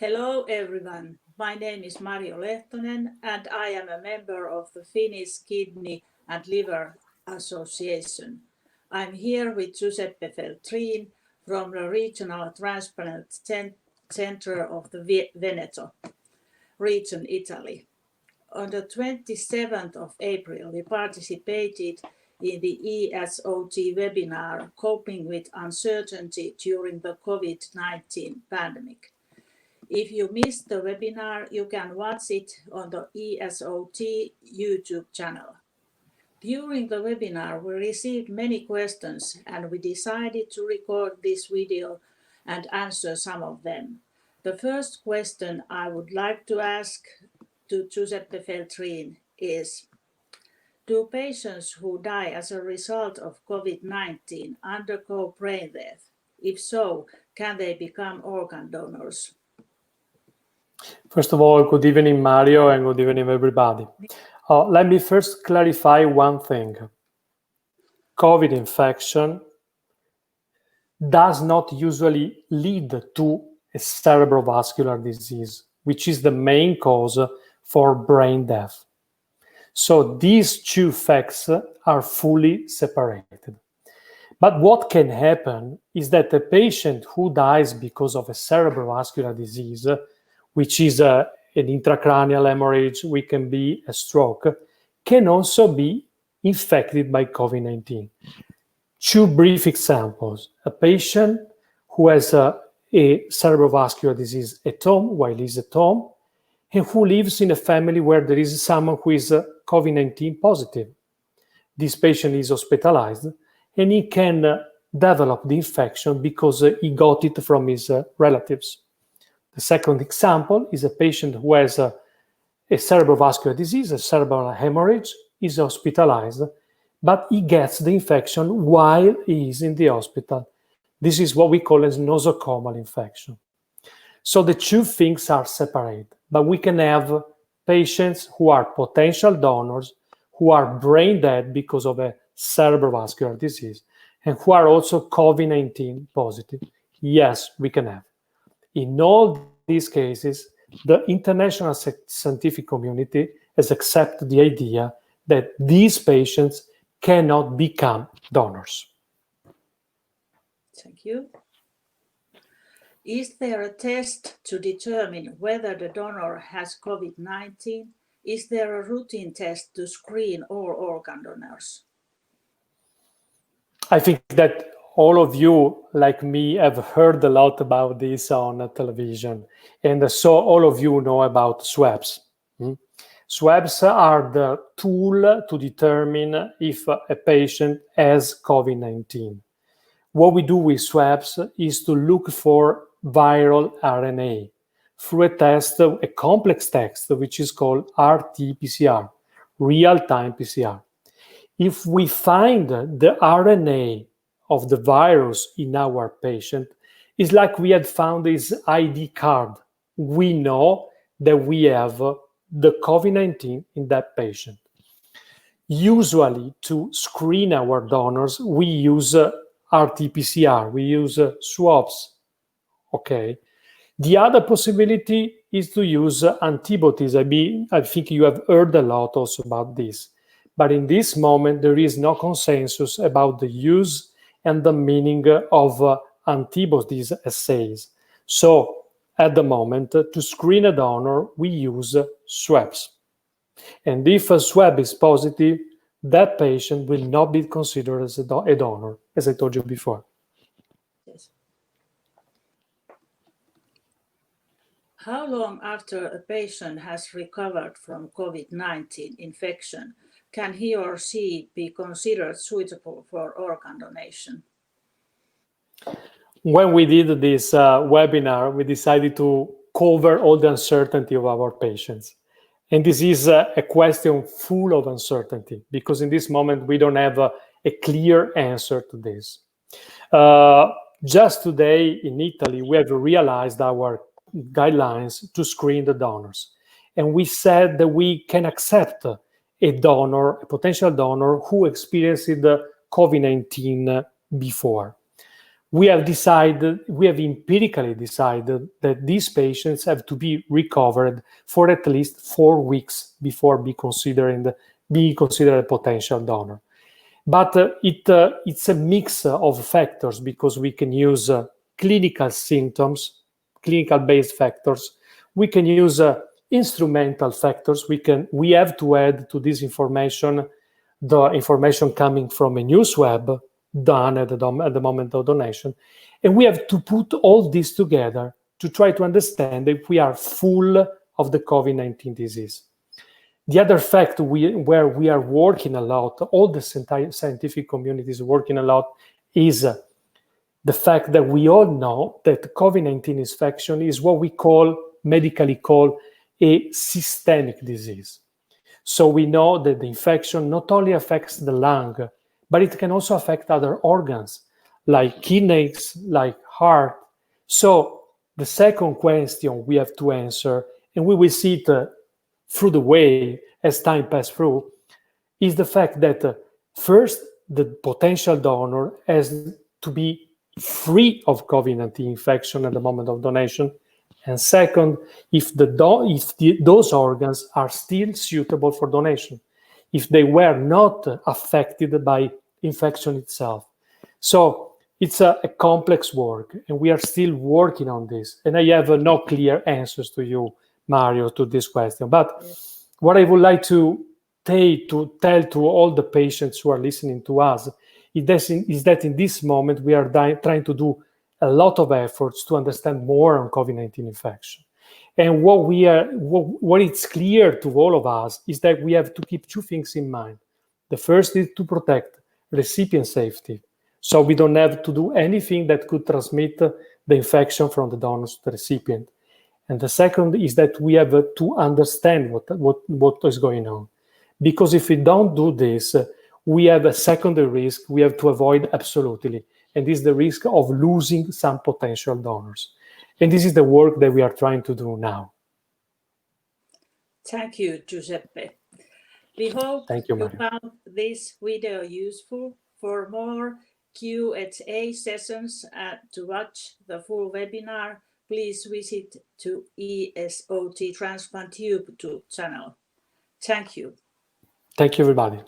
Hello everyone, my name is Marjo Lehtonen and I am a member of the Finnish Kidney and Liver Association. I'm here with Giuseppe Feltrin from the Regional Transplant Center of the Veneto region, Italy. On the 27th of April, we participated in the ESOT webinar Coping with Uncertainty During the COVID-19 Pandemic. If you missed the webinar, you can watch it on the ESOT YouTube channel. During the webinar, we received many questions and we decided to record this video and answer some of them. The first question I would like to ask to Giuseppe Feltrin is, do patients who die as a result of COVID-19 undergo brain death? If so, can they become organ donors? First of all, good evening, Mario, and good evening, everybody. Let me first clarify one thing. COVID infection does not usually lead to a cerebrovascular disease, which is the main cause for brain death. So these two facts are fully separated. But what can happen is that a patient who dies because of a cerebrovascular disease, which is an intracranial hemorrhage, which can be a stroke, can also be infected by COVID-19. Two brief examples. A patient who has a cerebrovascular disease at home, while he's at home, and who lives in a family where there is someone who is COVID-19 positive. This patient is hospitalized, and he can develop the infection because he got it from his relatives. The second example is a patient who has a cerebrovascular disease, a cerebral hemorrhage, is hospitalized, but he gets the infection while he is in the hospital. This is what we call as nosocomial infection. So the two things are separate, but we can have patients who are potential donors, who are brain dead because of a cerebrovascular disease, and who are also COVID-19 positive. Yes, we can have. In all these cases, the international scientific community has accepted the idea that these patients cannot become donors. Thank you. Is there a test to determine whether the donor has COVID-19? Is there a routine test to screen all organ donors? I think that all of you, like me, have heard a lot about this on television. And so all of you know about swabs. Swabs are the tool to determine if a patient has COVID-19. What we do with swabs is to look for viral RNA through a test, a complex test, which is called RT-PCR, real-time PCR. If we find the RNA of the virus in our patient, it's like we had found his ID card. We know that we have the COVID-19 in that patient. Usually, to screen our donors, we use RT-PCR, we use swabs. Okay. The other possibility is to use antibodies. I think you have heard a lot also about this. But in this moment, there is no consensus about the use and the meaning of antibodies assays. So at the moment, to screen a donor, we use swabs. And if a swab is positive, that patient will not be considered as a donor, as I told you before. Yes. How long after a patient has recovered from COVID-19 infection can he or she be considered suitable for organ donation? When we did this webinar, we decided to cover all the uncertainty of our patients. And this is a question full of uncertainty, because in this moment, we don't have a clear answer to this. Just today in Italy, we have realized our guidelines to screen the donors. And we said that we can accept a donor, a potential donor who experienced COVID-19 before. we have empirically decided that these patients have to be recovered for at least 4 weeks before being considered a potential donor. But it's a mix of factors, because we can use clinical symptoms, clinical-based factors. We can use instrumental factors. We have to add to this information the information coming from a new swab done at the moment of donation. And we have to put all this together to try to understand if we are full of the COVID-19 disease. The other fact where we are working a lot, all the scientific community is working a lot, is the fact that we all know that COVID-19 infection is what we medically call a systemic disease. So we know that the infection not only affects the lung, but it can also affect other organs, like kidneys, like heart. So the second question we have to answer, and we will see it through the way as time passes through, is the fact that first, the potential donor has to be free of COVID-19 infection at the moment of donation. And second, if those organs are still suitable for donation, if they were not affected by infection itself. So it's a complex work, and we are still working on this. And I have no clear answers to you, Mario, to this question. But what I would like to tell to all the patients who are listening to us is that in this moment we are trying to do a lot of efforts to understand more on COVID-19 infection. And what it's clear to all of us is that we have to keep two things in mind. The first is to protect recipient safety, so we don't have to do anything that could transmit the infection from the donor to the recipient. And the second is that we have to understand what is going on. Because if we don't do this, we have a secondary risk we have to avoid absolutely. And this is the risk of losing some potential donors. And this is the work that we are trying to do now. Thank you, Giuseppe. We hope you found this video useful. For more Q&A sessions to watch the full webinar, please visit to ESOT Transplant YouTube channel. Thank you. Thank you, everybody.